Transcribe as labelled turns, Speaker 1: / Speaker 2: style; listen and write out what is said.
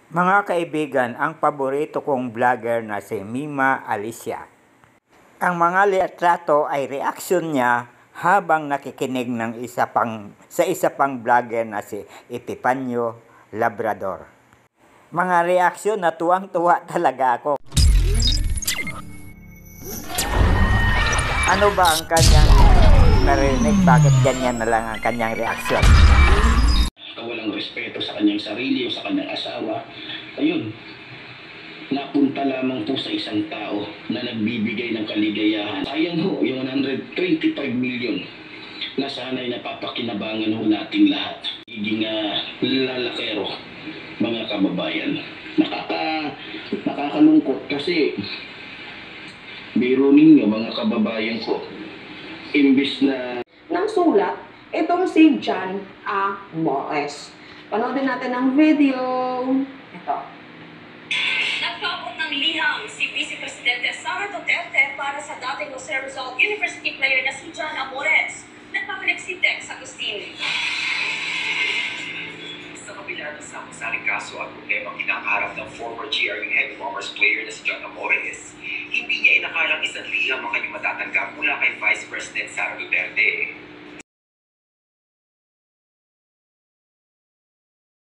Speaker 1: Mga kaibigan, ang paborito kong vlogger na si Mima Alicia. Ang mga litrato ay reaksyon niya habang nakikinig ng isa pang vlogger na si Epifanio Labrador. Mga reaksyon na tuwang-tuwa talaga ako. Ano ba ang kanyang narinig? Bakit ganyan na lang ang kanyang reaksyon?
Speaker 2: Walang respeto sa kanyang sarili o sa kanyang asawa. Ayun, napunta lamang po sa isang tao na nagbibigay ng kaligayahan. Sayang ho, yung 125 million na sana'y napapakinabangan ho nating lahat. Higing lalakero, mga kababayan. Nakakalungkot kasi biro ninyo, mga kababayan ko, imbis na
Speaker 3: ng sulat, itong si John Amores. Panoodin natin ang video. Ito.
Speaker 4: Nagpabong ng liham si Vice Presidente Sara Duterte para sa dating Jose Rizal University player na si John Amores. Nagpapalik si Dex Agustin.
Speaker 5: Sa kabila ng samang-saring kaso at problema kinakaharap ng former GRU head bombers player na si John Amores, hindi niya inakalang isang liham ang kanyang matatanggap mula kay Vice President Sara Duterte.